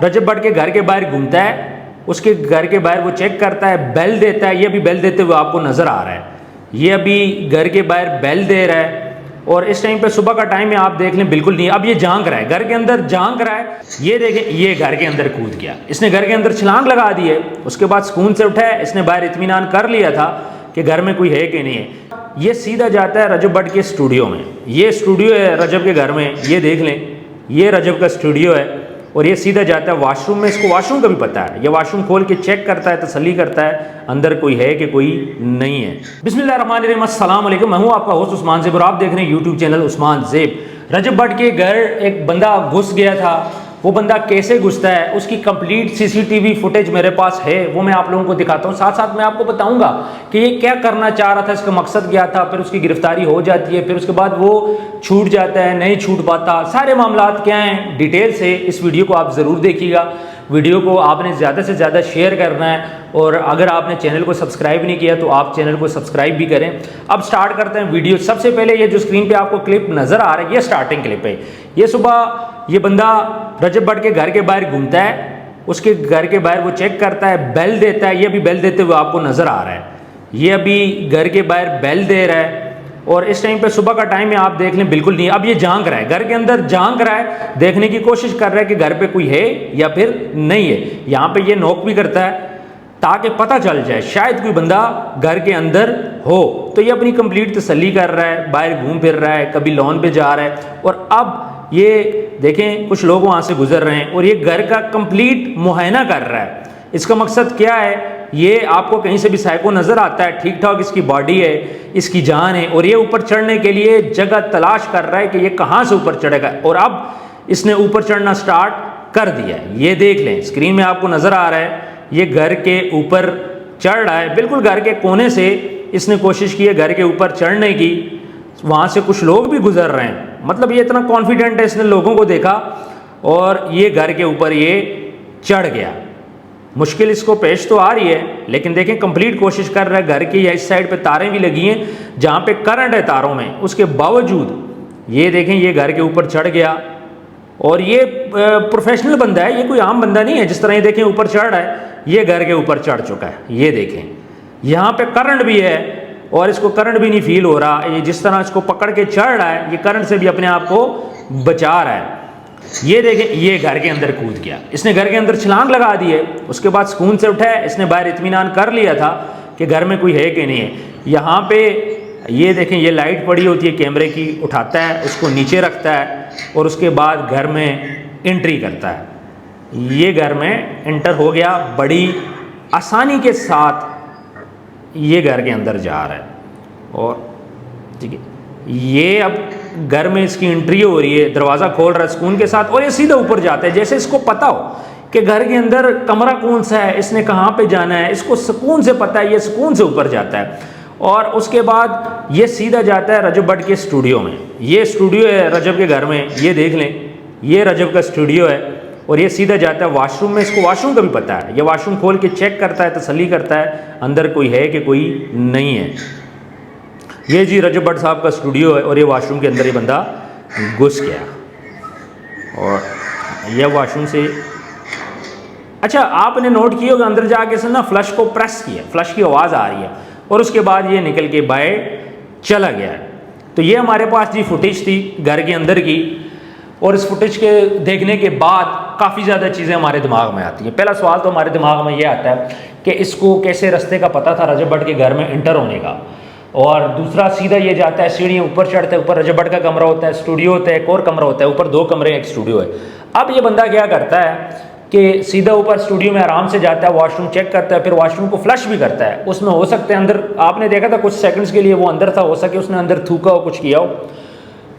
रजब भट्ट के घर के बाहर घूमता है, उसके घर के बाहर वो चेक करता है, बेल देता है। ये अभी बेल देते हुए आपको नज़र आ रहा है, ये अभी घर के बाहर बेल दे रहा है। और इस टाइम पे सुबह का टाइम है, आप देख लें बिल्कुल नहीं, अब ये झांक रहा है, घर के अंदर झांक रहा है। ये देखें, ये घर के अंदर कूद गया, इसने घर के अंदर छलांग लगा दी है। उसके बाद सुकून से उठा है, इसने बाहर इत्मीनान कर लिया था कि घर में कोई है कि नहीं है। ये सीधा जाता है रजब भट्ट के स्टूडियो में। ये स्टूडियो है रजब के घर में, ये देख लें, ये रजब का स्टूडियो है। और ये सीधा जाता है वॉशरूम में, इसको वॉशरूम का भी पता है। ये वॉशरूम खोल के चेक करता है, तसल्ली करता है अंदर कोई है कि कोई नहीं है। बिस्मिल्लाहिर्रहमानिर्रहीम, अस्सलाम वालेकुम। मैं हूँ आपका होस्ट उस्मान ज़ेब और आप देख रहे हैं यूट्यूब चैनल उस्मान ज़ेब। रजब भट्ट के घर एक बंदा घुस गया था, वो बंदा कैसे घुसता है उसकी कंप्लीट सीसीटीवी फुटेज मेरे पास है, वो मैं आप लोगों को दिखाता हूँ। साथ साथ मैं आपको बताऊंगा कि ये क्या करना चाह रहा था, इसका मकसद क्या था, फिर उसकी गिरफ्तारी हो जाती है, फिर उसके बाद वो छूट जाता है, नहीं छूट पाता, सारे मामलात क्या हैं डिटेल से। इस वीडियो को आप ज़रूर देखिएगा। वीडियो को आपने ज़्यादा से ज़्यादा शेयर करना है, और अगर आपने चैनल को सब्सक्राइब नहीं किया तो आप चैनल को सब्सक्राइब भी करें। अब स्टार्ट करते हैं वीडियो। सबसे पहले ये जो स्क्रीन पे आपको क्लिप नज़र आ रहा है, ये स्टार्टिंग क्लिप है। ये सुबह ये बंदा रजब भट्ट के घर के बाहर घूमता है, उसके घर के बाहर वो चेक करता है, बेल देता है। ये अभी बेल देते हुए आपको नज़र आ रहा है, ये अभी घर के बाहर बेल दे रहा है। और इस टाइम पे सुबह का टाइम है, आप देख लें बिल्कुल नहीं, अब ये झांक रहा है, घर के अंदर झांक रहा है, देखने की कोशिश कर रहा है कि घर पे कोई है या फिर नहीं है। यहाँ पे ये नॉक भी करता है ताकि पता चल जाए शायद कोई बंदा घर के अंदर हो। तो ये अपनी कंप्लीट तसल्ली कर रहा है, बाहर घूम फिर रहा है, कभी लॉन पे जा रहा है। और अब ये देखें, कुछ लोग वहाँ से गुजर रहे हैं और ये घर का कंप्लीट मुआयना कर रहा है। इसका मकसद क्या है, ये आपको कहीं से भी साइको नज़र आता है, ठीक ठाक इसकी बॉडी है, इसकी जान है, और ये ऊपर चढ़ने के लिए जगह तलाश कर रहा है कि ये कहाँ से ऊपर चढ़ेगा। और अब इसने ऊपर चढ़ना स्टार्ट कर दिया है। ये देख लें, स्क्रीन में आपको नज़र आ रहा है, ये घर के ऊपर चढ़ रहा है। बिल्कुल घर के कोने से इसने कोशिश की है घर के ऊपर चढ़ने की। वहाँ से कुछ लोग भी गुजर रहे हैं, मतलब ये इतना कॉन्फिडेंट है, इसने लोगों को देखा और ये घर के ऊपर ये चढ़ गया। मुश्किल इसको पेश तो आ रही है, लेकिन देखें कंप्लीट कोशिश कर रहा है। घर की या इस साइड पे तारें भी लगी हैं जहाँ पे करंट है तारों में, उसके बावजूद ये देखें ये घर के ऊपर चढ़ गया। और ये प्रोफेशनल बंदा है, ये कोई आम बंदा नहीं है। जिस तरह ये देखें ऊपर चढ़ रहा है, ये घर के ऊपर चढ़ चुका है। ये देखें यहाँ पे करंट भी है और इसको करंट भी नहीं फील हो रहा। ये जिस तरह इसको पकड़ के चढ़ रहा है, ये करंट से भी अपने आप को बचा रहा है। ये देखें, ये घर के अंदर कूद गया, इसने घर के अंदर छलांग लगा दी है। उसके बाद सुकून से उठा है, इसने बाहर इत्मीनान कर लिया था कि घर में कोई है कि नहीं है। यहाँ पे ये देखें, ये लाइट पड़ी होती है कैमरे की, उठाता है, उसको नीचे रखता है और उसके बाद घर में एंट्री करता है। ये घर में एंटर हो गया, बड़ी आसानी के साथ ये घर के अंदर जा रहा है। और ठीक है, ये अब घर में इसकी एंट्री हो रही है, दरवाज़ा खोल रहा है सुकून के साथ, और ये सीधा ऊपर जाता है जैसे इसको पता हो कि घर के अंदर कमरा कौन सा है, इसने कहाँ पे जाना है, इसको सुकून से पता है। ये सुकून से ऊपर जाता है और उसके बाद ये सीधा जाता है रजब भट्ट के स्टूडियो में। ये स्टूडियो है रजब के घर में, ये देख लें, ये रजब का स्टूडियो है। और ये सीधा जाता है वॉशरूम में, इसको वॉशरूम का भी पता है। ये वॉशरूम खोल के चेक करता है, तसल्ली करता है अंदर कोई है कि कोई नहीं है। ये जी रजब भट्ट साहब का स्टूडियो है और ये वॉशरूम के अंदर ये बंदा घुस गया। और यह वॉशरूम से, अच्छा आपने नोट किया होगा अंदर जाके से ना फ्लश को प्रेस किया, फ्लश की आवाज़ आ रही है और उसके बाद ये निकल के बाहर चला गया है। तो ये हमारे पास जी फुटेज थी घर के अंदर की, और इस फुटेज के देखने के बाद काफ़ी ज़्यादा चीज़ें हमारे दिमाग में आती हैं। पहला सवाल तो हमारे दिमाग में ये आता है कि इसको कैसे रास्ते का पता था रजब भट्ट के घर में एंटर होने का। और दूसरा, सीधा ये जाता है, सीढ़ियाँ ऊपर चढ़ता है, ऊपर रजब भट्ट का कमरा होता है, स्टूडियो होता है, एक और कमरा होता है, ऊपर 2 कमरे एक स्टूडियो है। अब ये बंदा क्या करता है कि सीधा ऊपर स्टूडियो में आराम से जाता है, वॉशरूम चेक करता है, फिर वॉशरूम को फ्लश भी करता है। उसमें हो सकते हैं अंदर, आपने देखा था कुछ सेकंड्स के लिए वो अंदर था, हो सके उसने अंदर थूका हो, कुछ किया हो।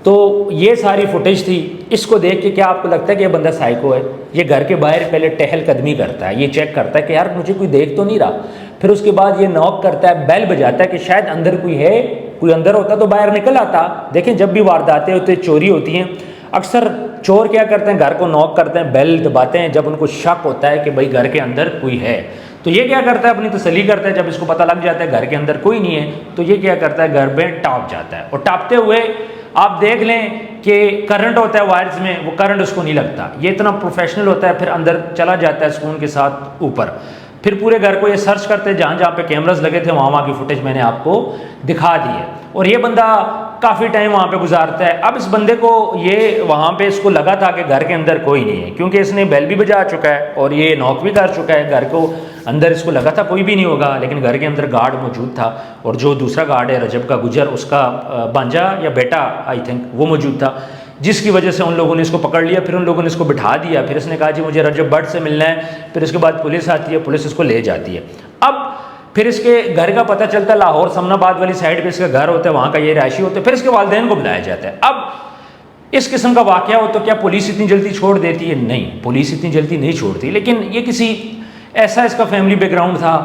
तो ये सारी फुटेज थी। इसको देख के क्या आपको लगता है कि ये बंदा साइको है? ये घर के बाहर पहले टहलकदमी करता है, ये चेक करता है कि यार मुझे कोई देख तो नहीं रहा। फिर उसके बाद ये नॉक करता है, बेल बजाता है कि शायद अंदर कोई है, कोई अंदर होता तो बाहर निकल आता। देखें जब भी वारदातें होती हैं, चोरी होती हैं, अक्सर चोर क्या करते हैं, घर को नॉक करते हैं, बेल दबाते हैं जब उनको शक होता है कि भाई घर के अंदर कोई है। तो ये क्या करता है, अपनी तसल्ली करता है। जब इसको पता लग जाता है घर के अंदर कोई नहीं है, तो ये क्या करता है, घर में टाप जाता है और टापते हुए आप देख लें कि करंट होता है वायर्स में, वो करंट उसको नहीं लगता, ये इतना प्रोफेशनल होता है, फिर अंदर चला जाता है सुकून के साथ ऊपर। फिर पूरे घर को ये सर्च करते हैं, जहाँ जहाँ पे कैमरास लगे थे वहाँ वहाँ की फुटेज मैंने आपको दिखा दी है। और ये बंदा काफ़ी टाइम वहाँ पे गुजारता है। अब इस बंदे को ये वहाँ पे इसको लगा था कि घर के अंदर कोई नहीं है, क्योंकि इसने बेल भी बजा चुका है और ये नॉक भी कर चुका है घर को अंदर, इसको लगा था कोई भी नहीं होगा, लेकिन घर के अंदर गार्ड मौजूद था। और जो दूसरा गार्ड है रजब का गुजर, उसका भांजा या बेटा आई थिंक वो मौजूद था, जिसकी वजह से उन लोगों ने इसको पकड़ लिया। फिर उन लोगों ने इसको बिठा दिया, फिर इसने कहा जी मुझे रजब भट्ट से मिलना है। फिर उसके बाद पुलिस आती है, पुलिस इसको ले जाती है। अब फिर इसके घर का पता चलता है, लाहौर समनाबाद वाली साइड पे इसका घर होता है, वहाँ का ये रहायशी होता है। फिर इसके वालिदैन को बुलाया जाता है। अब इस किस्म का वाक़या हो तो क्या पुलिस इतनी जल्दी छोड़ देती है? नहीं, पुलिस इतनी जल्दी नहीं छोड़ती। लेकिन ये किसी ऐसा इसका फैमिली बैकग्राउंड था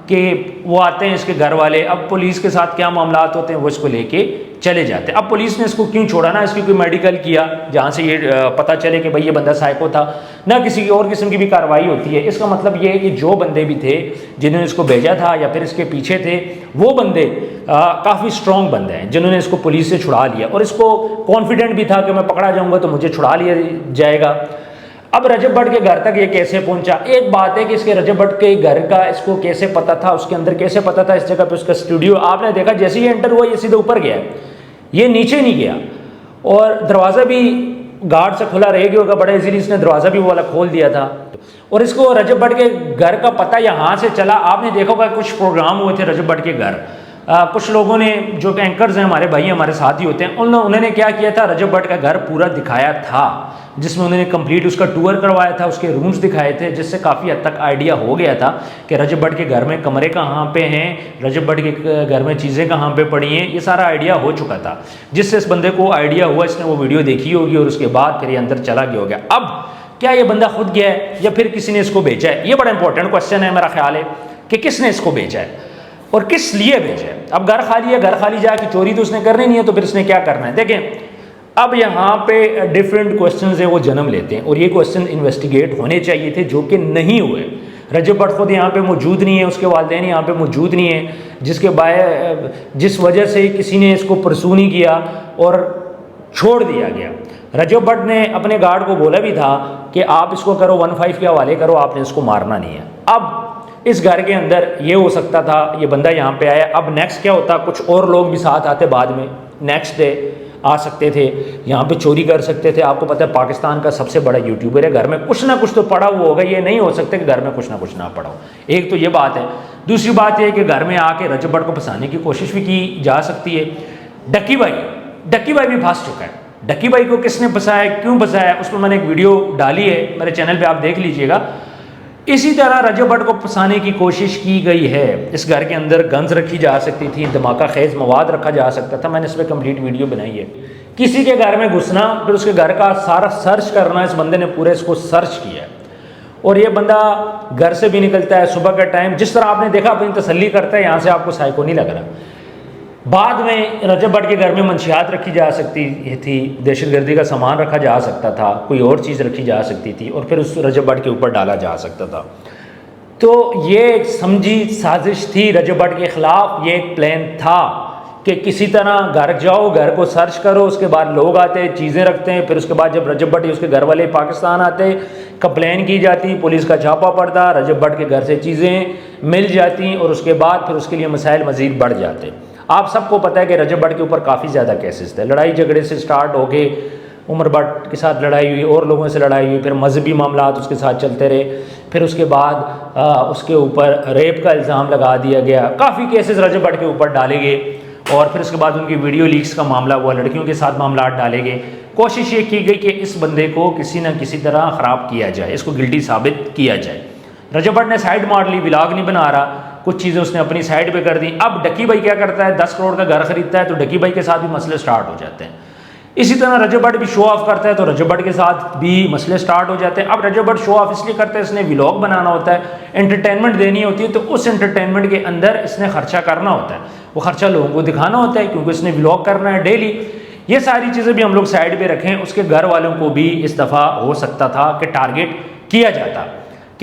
कि वो आते हैं इसके घर वाले, अब पुलिस के साथ क्या मामलात होते हैं वो इसको लेके चले जाते हैं। अब पुलिस ने इसको क्यों छोड़ा? ना इसकी कोई मेडिकल किया जहाँ से ये पता चले कि भाई ये बंदा साइको था, ना किसी और किस्म की भी कार्रवाई होती है। इसका मतलब ये है कि जो बंदे भी थे जिन्होंने इसको भेजा था या फिर इसके पीछे थे, वो बंदे काफ़ी स्ट्रॉन्ग बंदे हैं जिन्होंने इसको पुलिस से छुड़ा लिया। और इसको कॉन्फिडेंट भी था कि मैं पकड़ा जाऊँगा तो मुझे छुड़ा लिया जाएगा। अब रजब भट्ट के घर तक ये कैसे पहुंचा? एक बात है कि इसके रजब भट्ट के घर का इसको कैसे पता था, उसके अंदर कैसे पता था, इस जगह पे उसका स्टूडियो। आपने देखा जैसे ही एंटर हुआ ये सीधे ऊपर गया, ये नीचे नहीं गया। और दरवाज़ा भी गार्ड से खुला रह गया होगा, बड़ा इजीली इसने दरवाज़ा भी वो वाला खोल दिया था। और इसको रजब भट्ट के घर का पता यहाँ से चला। आपने देखा होगा कुछ प्रोग्राम हुए थे रजब भट्ट के घर, कुछ लोगों ने जो एंकर्स हैं, हमारे भाई हमारे साथी होते हैं, उन्होंने क्या किया था, रजब भट्ट का घर पूरा दिखाया था, जिसमें उन्होंने कंप्लीट उसका टूर करवाया था, उसके रूम्स दिखाए थे, जिससे काफ़ी हद तक आइडिया हो गया था कि रजब भट्ट के घर में कमरे कहाँ पे हैं, रजब भट्ट के घर में चीज़ें कहाँ पे पड़ी हैं, ये सारा आइडिया हो चुका था। जिससे इस बंदे को आइडिया हुआ, इसने वो वीडियो देखी होगी और उसके बाद फिर ये अंदर चला गया होगा। अब क्या ये बंदा खुद गया है या फिर किसी ने इसको भेजा है? ये बड़ा इंपॉर्टेंट क्वेश्चन है, मेरा ख्याल है कि किसने इसको भेजा है और किस लिए भेजा है। अब घर खाली है, घर खाली जाके चोरी तो उसने करनी नहीं है, तो फिर उसने क्या करना है? देखें, अब यहाँ पे डिफरेंट क्वेश्चंस हैं वो जन्म लेते हैं और ये क्वेश्चन इन्वेस्टिगेट होने चाहिए थे, जो कि नहीं हुए। रजब भट्ट खुद यहाँ पे मौजूद नहीं है, उसके वालिदैन यहाँ पे मौजूद नहीं है, जिस वजह से किसी ने इसको परसू नहीं किया और छोड़ दिया गया। रजब भट्ट ने अपने गार्ड को बोला भी था कि आप इसको करो 15 के हवाले करो, आपने इसको मारना नहीं है। अब इस घर के अंदर ये हो सकता था, ये बंदा यहाँ पे आया। अब नेक्स्ट क्या होता? कुछ और लोग भी साथ आते बाद में, नेक्स्ट डे आ सकते थे, यहाँ पे चोरी कर सकते थे। आपको पता है पाकिस्तान का सबसे बड़ा यूट्यूबर है, घर में कुछ ना कुछ तो पड़ा हुआ होगा, ये नहीं हो सकता कि घर में कुछ ना पड़ा हो। एक तो ये बात है। दूसरी बात यह कि घर में आके रजब भट्ट को फंसाने की कोशिश भी की जा सकती है। डक्की भाई भी फंस चुका है। डक्की भाई को किसने फंसाया, क्यों फंसाया, उस पर मैंने एक वीडियो डाली है मेरे चैनल पर, आप देख लीजिएगा। इसी तरह रजब भट्ट को फंसाने की कोशिश की गई है। इस घर के अंदर गन्स रखी जा सकती थी, धमाका खेज मवाद रखा जा सकता था, मैंने इस पर कंप्लीट वीडियो बनाई है। किसी के घर में घुसना, फिर उसके घर का सारा सर्च करना, इस बंदे ने पूरे इसको सर्च किया है। और ये बंदा घर से भी निकलता है सुबह का टाइम, जिस तरह आपने देखा अपनी तसल्ली करता है, यहाँ से आपको साइको नहीं लग रहा। बाद में रजब भट्ट के घर में मंशियात रखी जा सकती थी, दहशतगर्दी का सामान रखा जा सकता था, कोई और चीज़ रखी जा सकती थी और फिर उस रजब भट्ट के ऊपर डाला जा सकता था। तो ये एक समझी साजिश थी रजब भट्ट के ख़िलाफ़। ये एक प्लान था कि किसी तरह घर जाओ, घर को सर्च करो, उसके बाद लोग आते चीज़ें रखते हैं, फिर उसके बाद जब रजब भट्ट उसके घर वाले पाकिस्तान आते, कंप्लेन की जाती, पुलिस का छापा पड़ता, रजब भट्ट के घर से चीज़ें मिल जाती और उसके बाद फिर उसके लिए मसाइल मज़ीद बढ़ जाते। आप सबको पता है कि रजब भट्ट के ऊपर काफ़ी ज़्यादा केसेस थे, लड़ाई झगड़े से स्टार्ट हो गए, उमर भट्ट के साथ लड़ाई हुई और लोगों से लड़ाई हुई, फिर मजहबी मामलात उसके साथ चलते रहे, फिर उसके बाद उसके ऊपर रेप का इल्ज़ाम लगा दिया गया, काफ़ी केसेस रजब भट्ट के ऊपर डाले गए और फिर उसके बाद उनकी वीडियो लीक्स का मामला हुआ, लड़कियों के साथ मामला डाले गए। कोशिश ये की गई कि इस बंदे को किसी न किसी तरह ख़राब किया जाए, इसको गिल्टी साबित किया जाए। रजब भट्ट ने साइड मार ली, व्लॉग नहीं बना रहा, कुछ चीज़ें उसने अपनी साइड पे कर दी। अब डक्की भाई क्या करता है, 10 करोड़ का घर खरीदता है तो डक्की भाई के साथ भी मसले स्टार्ट हो जाते हैं। इसी तरह रजब भट्ट भी शो ऑफ करता है तो रजब भट्ट के साथ भी मसले स्टार्ट हो जाते हैं। अब रजब भट्ट शो ऑफ इसलिए करता है, इसने व्लॉग बनाना होता है, एंटरटेनमेंट देनी होती है, तो उस एंटरटेनमेंट के अंदर इसने खर्चा करना होता है, वो खर्चा लोगों को दिखाना होता है क्योंकि इसने व्लॉग करना है डेली। ये सारी चीज़ें भी हम लोग साइड पे रखें। उसके घर वालों को भी इस दफ़ा हो सकता था कि टारगेट किया जाता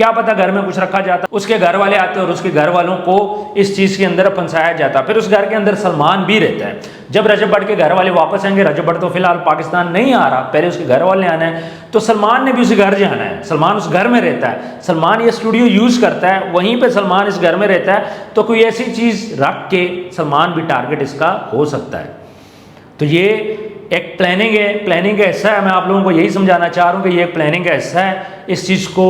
क्या पता घर में कुछ रखा जाता, उसके घर वाले आते और उसके घर वालों को इस चीज़ के अंदर फंसाया जाता। फिर उस घर के अंदर सलमान भी रहता है। जब रजब भट्ट के घर वाले वापस आएंगे, रजब भट्ट तो फिलहाल पाकिस्तान नहीं आ रहा, पहले उसके घर वाले आना है, तो सलमान ने भी उस घर जाना है। सलमान उस घर में रहता है, सलमान ये स्टूडियो यूज़ करता है, वहीं पर सलमान इस घर में रहता है, तो कोई ऐसी चीज़ रख के सलमान भी टारगेट इसका हो सकता है। तो ये एक प्लानिंग है, प्लानिंग का हिस्सा है। मैं आप लोगों को यही समझाना चाह रहा हूँ कि ये एक प्लानिंग का हिस्सा है। इस चीज़ को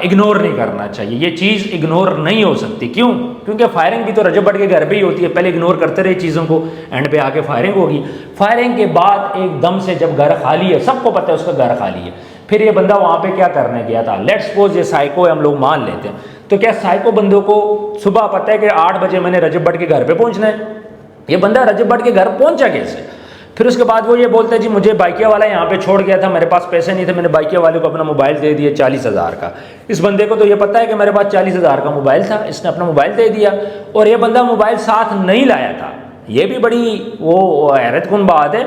इग्नोर नहीं करना चाहिए, ये चीज़ इग्नोर नहीं हो सकती। क्यों? क्योंकि फायरिंग भी तो रजब भट्ट के घर पे ही होती है। पहले इग्नोर करते रहे चीज़ों को, एंड पे आके फायरिंग होगी। फायरिंग के बाद एकदम से जब घर खाली है, सबको पता है उसका घर खाली है, फिर ये बंदा वहाँ पे क्या करने गया था? लेट्स सपोज ये साइको है, हम लोग मान लेते हैं, तो क्या साइको बंदों को सुबह पता है कि 8 बजे मैंने रजब भट्ट के घर पे पहुँचना है? ये बंदा रजब भट्ट के घर पहुँचा कैसे? फिर उसके बाद वो ये बोलते हैं जी मुझे बाइकिया वाला यहाँ पे छोड़ गया था, मेरे पास पैसे नहीं थे, मैंने बाइकिया वाले को अपना मोबाइल दे दिया 40,000 का। इस बंदे को तो ये पता है कि मेरे पास 40,000 का मोबाइल था, इसने अपना मोबाइल दे दिया और ये बंदा मोबाइल साथ नहीं लाया था। ये भी बड़ी वो हैरतकुन बात है।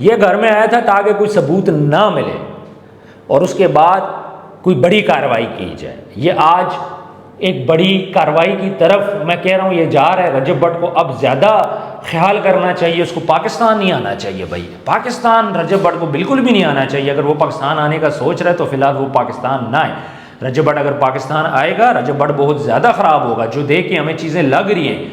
ये घर में आया था ताकि कोई सबूत ना मिले और उसके बाद कोई बड़ी कार्रवाई की जाए। ये आज एक बड़ी कार्रवाई की तरफ मैं कह रहा हूँ ये जा रहा है। रजब भट्ट को अब ज़्यादा ख्याल करना चाहिए, उसको पाकिस्तान नहीं आना चाहिए भाई। पाकिस्तान रजब भट्ट को बिल्कुल भी नहीं आना चाहिए। अगर वो पाकिस्तान आने का सोच रहा है तो फिलहाल वो पाकिस्तान ना आए। रजब भट्ट अगर पाकिस्तान आएगा, रजब भट्ट बहुत ज़्यादा ख़राब होगा। जो देख के हमें चीज़ें लग रही हैं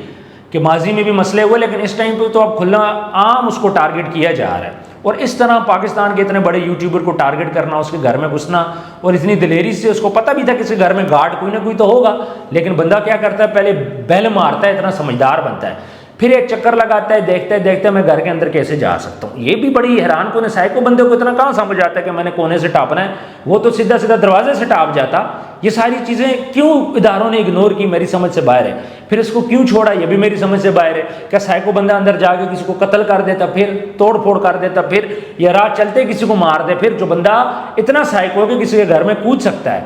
कि माजी में भी मसले हुए, लेकिन इस टाइम पे तो अब खुला आम उसको टारगेट किया जा रहा है। और इस तरह पाकिस्तान के इतने बड़े यूट्यूबर को टारगेट करना, उसके घर में घुसना, और इतनी दिलेरी से, उसको पता भी था किसी घर में गार्ड कोई ना कोई तो होगा, लेकिन बंदा क्या करता है, पहले बेल मारता है, इतना समझदार बनता है, फिर एक चक्कर लगाता है, देखते देखते मैं घर के अंदर कैसे जा सकता हूँ। ये भी बड़ी हैरान को साइको बंदे को इतना कहाँ समझ आता है कि मैंने कोने से टापना है, वो तो सीधा सीधा दरवाजे से टाप जाता। ये सारी चीज़ें क्यों इदारों ने इग्नोर की, मेरी समझ से बाहर है। फिर इसको क्यों छोड़ा, ये भी मेरी समझ से बाहर है। क्या साइको बंदा अंदर जाके किसी को कत्ल कर देता, फिर तोड़ फोड़ कर देता, फिर या रात चलते किसी को मार दे? फिर जो बंदा इतना साइको है कि किसी के घर में कूद सकता है,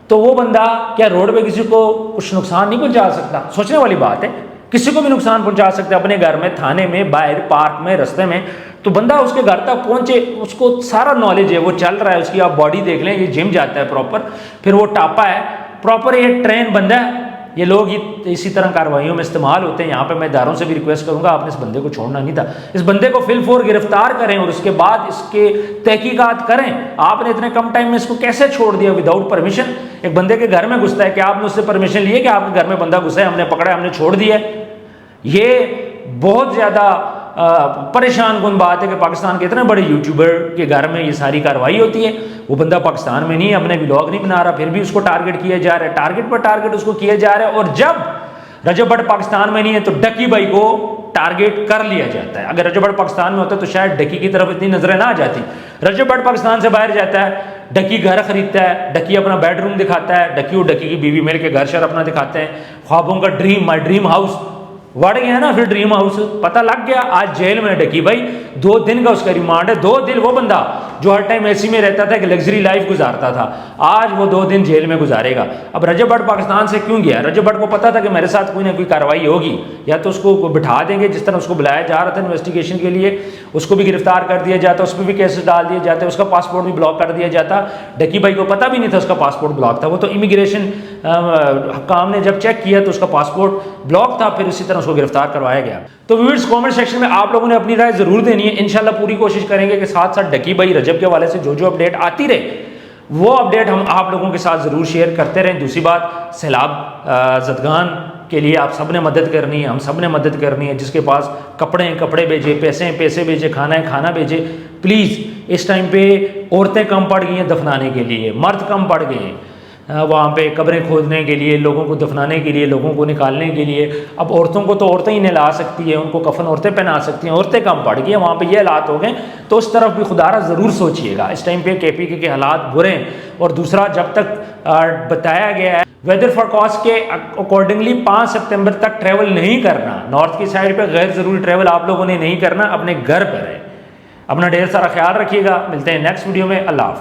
तो वो बंदा क्या रोड पे किसी को कुछ नुकसान नहीं पहुंचा सकता? सोचने वाली बात है। किसी को भी नुकसान पहुंचा सकते हैं, अपने घर में, थाने में, बाहर, पार्क में, रास्ते में। तो बंदा उसके घर तक पहुंचे, उसको सारा नॉलेज है, वो चल रहा है, उसकी आप बॉडी देख लें, ये जिम जाता है प्रॉपर, फिर वो टापा है प्रॉपर, ये ट्रेन बंदा है। ये लोग इसी तरह कार्रवाइयों में इस्तेमाल होते हैं। यहाँ पे मैं इदारों से भी रिक्वेस्ट करूंगा, आपने इस बंदे को छोड़ना नहीं था। इस बंदे को फिलफोर गिरफ्तार करें और उसके बाद इसके तहकीकात करें। आपने इतने कम टाइम में इसको कैसे छोड़ दिया विदाउट परमिशन? एक बंदे के घर में घुसता है, क्या आपने उससे परमिशन लिए कि आपके घर में बंदा घुसा है, हमने पकड़ा, हमने छोड़ दिया? ये बहुत ज़्यादा परेशान कुन बात है कि पाकिस्तान के इतने बड़े यूट्यूबर के घर में ये सारी कार्रवाई होती है। वो बंदा पाकिस्तान में नहीं है, अपने व्लॉग नहीं बना रहा, फिर भी उसको टारगेट किया जा रहा है, टारगेट पर टारगेट उसको किया जा रहा है। और जब रजब भट्ट पाकिस्तान में नहीं है तो डकी भाई को टारगेट कर लिया जाता है। अगर रजब भट्ट पाकिस्तान में होता तो शायद डकी की तरफ इतनी नजरें ना जाती। रजब भट्ट पाकिस्तान से बाहर जाता है, डकी घर खरीदता है, डकी अपना बेडरूम दिखाता है, डकी और डकी की बीवी मिल के घर शहर अपना दिखाते हैं, ख्वाबों का ड्रीम, माई ड्रीम हाउस बढ़ गया ना, फिर ड्रीम हाउस पता लग गया। आज जेल में डकी भाई, 2 दिन का उसका रिमांड है। 2 दिन वो बंदा जो हर टाइम एसी में रहता था, कि लग्जरी लाइफ गुजारता था, आज वो 2 दिन जेल में गुजारेगा। अब रजब भट्ट पाकिस्तान से क्यों गया? रजब भट्ट को पता था कि मेरे साथ कोई ना कोई कार्रवाई होगी, या तो उसको बिठा देंगे, जिस तरह उसको बुलाया जा रहा था इन्वेस्टिगेशन के लिए, उसको भी गिरफ्तार कर दिया जाता, उस पर भी केसेस डाल दिए जाते, उसका पासपोर्ट भी ब्लॉक कर दिया जाता। डकी भाई को पता भी नहीं था उसका पासपोर्ट ब्लॉक था, वो तो इमिग्रेशन काम ने जब चेक किया तो उसका पासपोर्ट ब्लॉक था, फिर इसी तरह उसको गिरफ्तार करवाया गया। तो व्यूअर्स, कमेंट सेक्शन में आप लोगों ने अपनी राय जरूर देनी है। इंशाल्लाह पूरी कोशिश करेंगे कि साथ साथ डकी भाई रजब के हवाले से जो जो अपडेट आती रहे, वो अपडेट हम आप लोगों के साथ जरूर शेयर करते रहें। दूसरी बात, सैलाब ज़दगान के लिए आप सब ने मदद करनी है, हम सब ने मदद करनी है। जिसके पास कपड़े हैं कपड़े भेजे, पैसे हैं पैसे भेजे, खाना है खाना भेजे। प्लीज़, इस टाइम पे औरतें कम पड़ गई हैं दफनाने के लिए, मर्द कम पड़ गए हैं वहाँ पे कब्रें खोदने के लिए, लोगों को दफनाने के लिए, लोगों को निकालने के लिए। अब औरतों को तो औरतें ही नहला सकती है, उनको कफन औरतें पहना सकती हैं, औरतें कम पड़ गई हैं वहाँ पे, ये हालात हो गए। तो उस तरफ भी खुदारा ज़रूर सोचिएगा। इस टाइम पे KPK के हालात बुरे हैं। और दूसरा, जब तक बताया गया है वेदर फोरकास्ट के अकॉर्डिंगली 5 सितंबर तक ट्रैवल नहीं करना, नॉर्थ की साइड पर गैर ज़रूरी ट्रैवल आप लोगों ने नहीं करना, अपने घर पर है। अपना ढेर सारा ख्याल रखिएगा। मिलते हैं नेक्स्ट वीडियो में। अल्लाह हाफिज़।